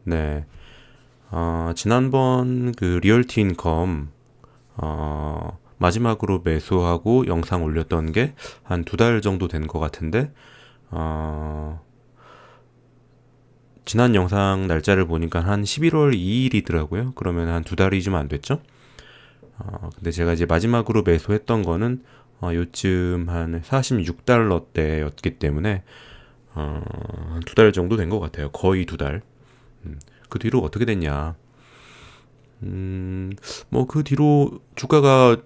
네. 지난번 그 리얼티 인컴 마지막으로 매수하고 영상 올렸던 게 한 두 달 정도 된 것 같은데 어, 지난 영상 날짜를 보니까 한 11월 2일이더라고요. 그러면 한 두 달이 좀 안 됐죠? 근데 제가 이제 마지막으로 매수했던 거는 요쯤 한 46달러대였기 때문에 한 두 달 정도 된 것 같아요. 거의 두 달. 그 뒤로 어떻게 됐냐? 음, 뭐 그 뒤로 주가가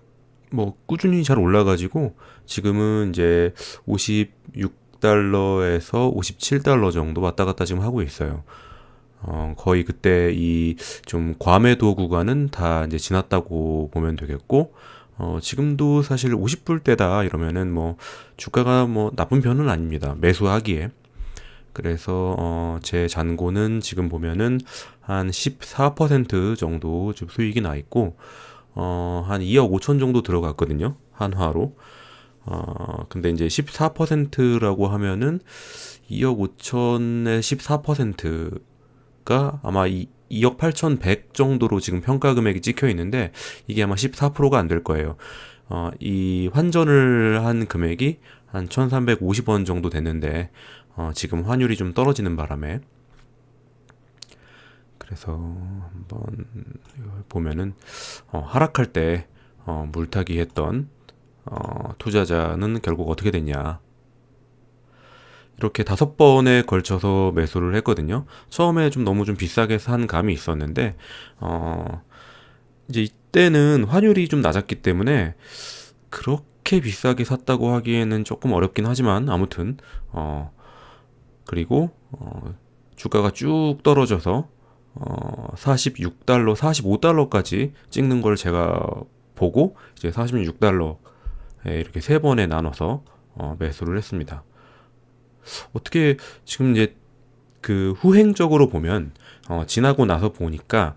뭐 꾸준히 잘 올라가지고 지금은 이제 56달러에서 57달러 정도 왔다 갔다 지금 하고 있어요. 거의 그때 이 좀 과매도 구간은 다 이제 지났다고 보면 되겠고, 지금도 사실 50불대다 이러면은 뭐 주가가 뭐 나쁜 편은 아닙니다. 매수하기에. 그래서 제 잔고는 지금 보면은 한 14% 정도 좀 수익이 나 있고, 한 2억 5천 정도 들어갔거든요. 한화로. 근데 이제 14%라고 하면은 2억 5천의 14%가 아마 2억 8,100 정도로 지금 평가 금액이 찍혀 있는데 이게 아마 14%가 안 될 거예요. 이 환전을 한 금액이 한 1,350원 정도 됐는데 지금 환율이 좀 떨어지는 바람에 그래서 한번 보면은 하락할 때 물타기 했던 투자자는 결국 어떻게 됐냐. 이렇게 다섯 번에 걸쳐서 매수를 했거든요. 처음에 좀 너무 좀 비싸게 산 감이 있었는데, 이제 이때는 환율이 좀 낮았기 때문에 그렇게 비싸게 샀다고 하기에는 조금 어렵긴 하지만, 아무튼, 그리고, 주가가 쭉 떨어져서, 46달러, 45달러까지 찍는 걸 제가 보고, 이제 46달러에 이렇게 세 번에 나눠서 매수를 했습니다. 어떻게 지금 이제 그 후행적으로 보면 지나고 나서 보니까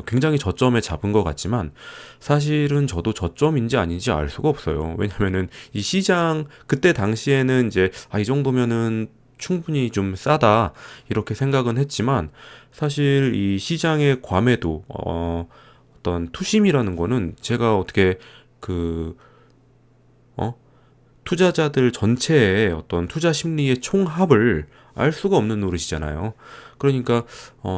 굉장히 저점에 잡은 것 같지만 사실은 저도 저점인지 아닌지 알 수가 없어요. 왜냐면은 이 시장 그때 당시에는 이제 이 정도면은 충분히 좀 싸다 이렇게 생각은 했지만 사실 이 시장의 과매도 어떤 투심이라는 거는 제가 어떻게 그 어? 투자자들 전체의 어떤 투자 심리의 총합을 알 수가 없는 노릇이잖아요. 그러니까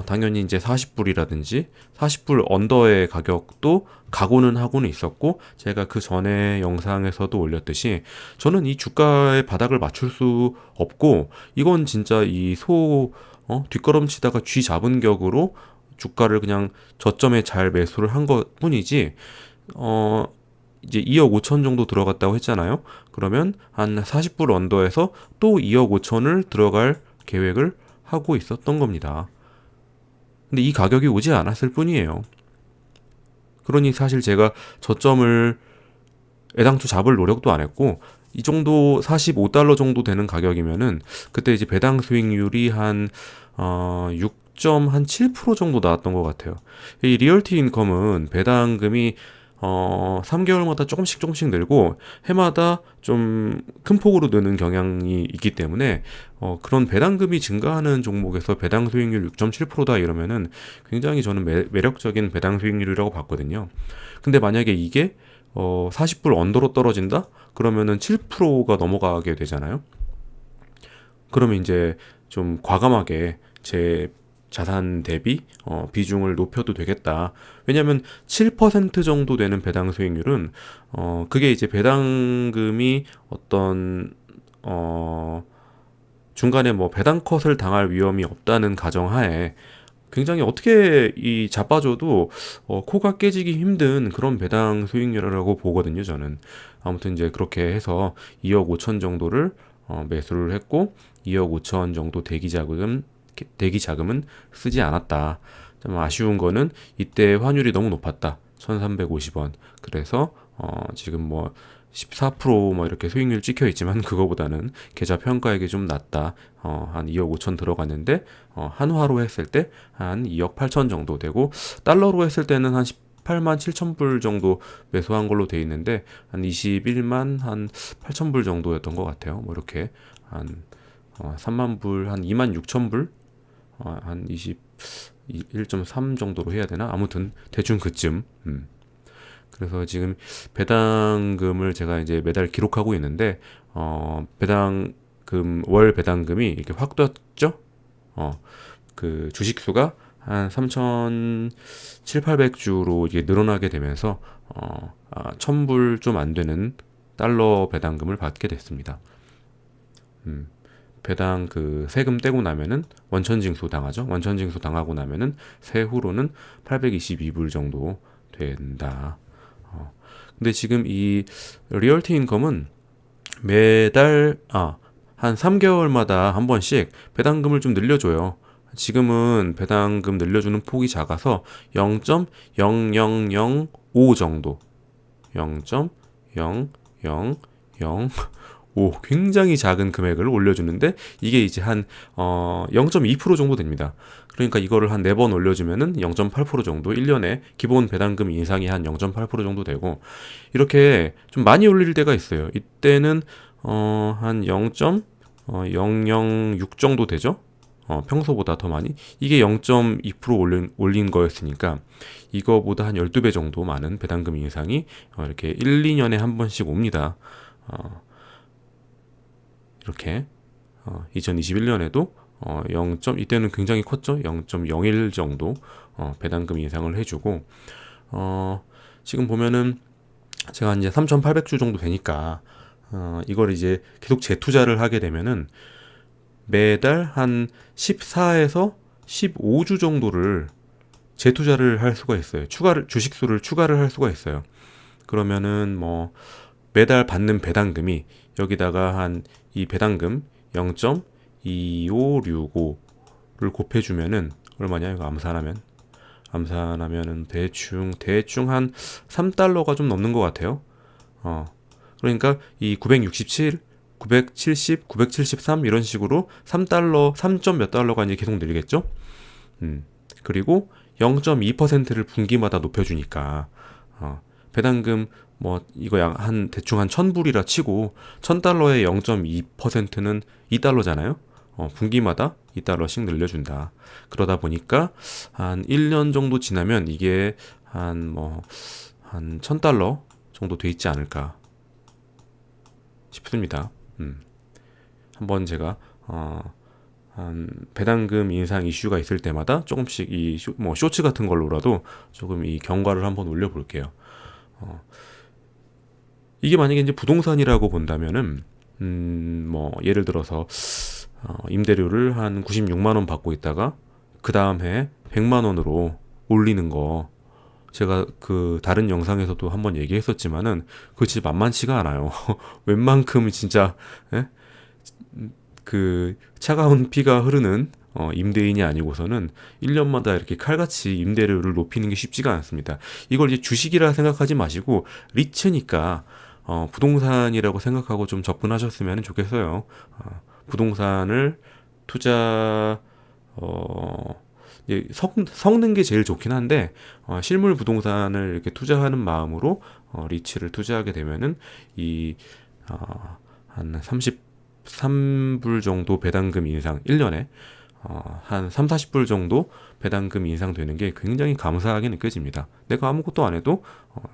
당연히 이제 40불이라든지 40불 언더의 가격도 가고는 하고는 있었고 제가 그 전에 영상에서도 올렸듯이 저는 이 주가의 바닥을 맞출 수 없고 이건 진짜 뒷걸음치다가 쥐 잡은 격으로 주가를 그냥 저점에 잘 매수를 한 것 뿐이지 어 이제 2억 5천 정도 들어갔다고 했잖아요. 그러면 한 40불 언더에서 또 2억 5천을 들어갈 계획을 하고 있었던 겁니다. 근데 이 가격이 오지 않았을 뿐이에요. 그러니 사실 제가 저점을 애당초 잡을 노력도 안 했고 이 정도 45달러 정도 되는 가격이면은 그때 이제 배당 수익률이 한 6.7% 정도 나왔던 것 같아요. 이 리얼티 인컴은 배당금이 3개월마다 조금씩 늘고 해마다 좀 큰 폭으로 느는 경향이 있기 때문에 그런 배당금이 증가하는 종목에서 배당 수익률 6.7%다 이러면은 굉장히 저는 매력적인 배당 수익률이라고 봤거든요. 근데 만약에 이게 40불 언더로 떨어진다? 그러면은 7%가 넘어가게 되잖아요. 그러면 이제 좀 과감하게 제 자산 대비 비중을 높여도 되겠다. 왜냐하면 7% 정도 되는 배당 수익률은 그게 이제 배당금이 어떤 중간에 뭐 배당 컷을 당할 위험이 없다는 가정하에 굉장히 어떻게 이 자빠져도 코가 깨지기 힘든 그런 배당 수익률이라고 보거든요, 저는. 아무튼 이제 그렇게 해서 2억 5천 정도를 매수를 했고 2억 5천 정도 대기 자금은 쓰지 않았다. 좀 아쉬운 거는 이때 환율이 너무 높았다. 1,350원. 그래서 지금 뭐 14%뭐 이렇게 수익률 찍혀 있지만 그거보다는 계좌 평가액이 좀 낮다. 한 2억 5천 들어갔는데 한화로 했을 때 한 2억 8천 정도 되고 달러로 했을 때는 한 18만 7천 불 정도 매수한 걸로 돼 있는데 한 21만 한 8천 불 정도였던 것 같아요. 뭐 이렇게 한 3만 불, 한 2만 6천 불 한 21.3 정도로 해야 되나? 아무튼 대충 그쯤. 그래서 지금 배당금을 제가 이제 매달 기록하고 있는데 배당금 월 배당금이 이렇게 확 뛰었죠? 그 주식수가 한 3,700~800주로 이게 늘어나게 되면서 1,000불 좀 안 되는 달러 배당금을 받게 됐습니다. 배당 그 세금 떼고 나면은 원천징수 당하죠. 원천징수 당하고 나면은 세후로는 822불 정도 된다. 근데 지금 이 리얼티 인컴은 매달 한 3개월마다 한 번씩 배당금을 좀 늘려줘요. 지금은 배당금 늘려주는 폭이 작아서 0.0005 정도, 0.0005 굉장히 작은 금액을 올려주는데 이게 이제 한 0.2% 정도 됩니다. 그러니까 이거를 한 4번 올려주면은 0.8% 정도, 1년에 기본 배당금 인상이 한 0.8% 정도 되고, 이렇게 좀 많이 올릴 때가 있어요. 이때는 한 0.006 정도 되죠. 평소보다 더 많이. 이게 0.2% 올린 거였으니까 이거보다 한 12배 정도 많은 배당금 인상이 이렇게 1, 2년에 한 번씩 옵니다. 이렇게 2021년에도 이때는 굉장히 컸죠. 0.01 정도 배당금 인상을 해주고, 지금 보면은 제가 이제 3,800주 정도 되니까 이걸 이제 계속 재투자를 하게 되면은 매달 한 14에서 15주 정도를 재투자를 할 수가 있어요. 주식수를 추가를 할 수가 있어요. 그러면은 뭐 매달 받는 배당금이 여기다가 한 이 배당금 0.2565를 곱해주면은 얼마냐? 이거 암산하면은 대충 한 3달러가 좀 넘는 것 같아요. 그러니까 이 967, 970, 973 이런 식으로 3달러, 3점 몇 달러가 이제 계속 늘겠죠. 그리고 0.2%를 분기마다 높여주니까 배당금 뭐 이거 대충 한 1,000불이라 치고 1,000달러에 0.2%는 2달러잖아요. 분기마다 2달러씩 늘려준다. 그러다 보니까 한 1년 정도 지나면 이게 한 1,000달러 정도 돼 있지 않을까 싶습니다. 한번 제가 한 배당금 인상 이슈가 있을 때마다 조금씩 이 쇼츠 같은 걸로라도 조금 이 경과를 한번 올려볼게요. 이게 만약에 이제 부동산이라고 본다면은 뭐 예를 들어서 임대료를 한 96만 원 받고 있다가 그 다음 해 100만 원으로 올리는 거, 제가 그 다른 영상에서도 한번 얘기했었지만은 그 집 만만치가 않아요. 웬만큼 진짜 그 차가운 피가 흐르는 임대인이 아니고서는 1년마다 이렇게 칼같이 임대료를 높이는 게 쉽지가 않습니다. 이걸 이제 주식이라 생각하지 마시고 리츠니까 부동산이라고 생각하고 좀 접근하셨으면 좋겠어요. 부동산을 투자 이제 섞는 게 제일 좋긴 한데 실물 부동산을 이렇게 투자하는 마음으로 리츠를 투자하게 되면은 한 33불 정도 배당금 인상 1년에 한 3, 40불 정도 배당금 인상되는 게 굉장히 감사하게 느껴집니다. 내가 아무것도 안 해도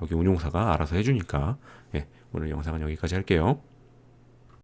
여기 운용사가 알아서 해주니까. 예, 오늘 영상은 여기까지 할게요.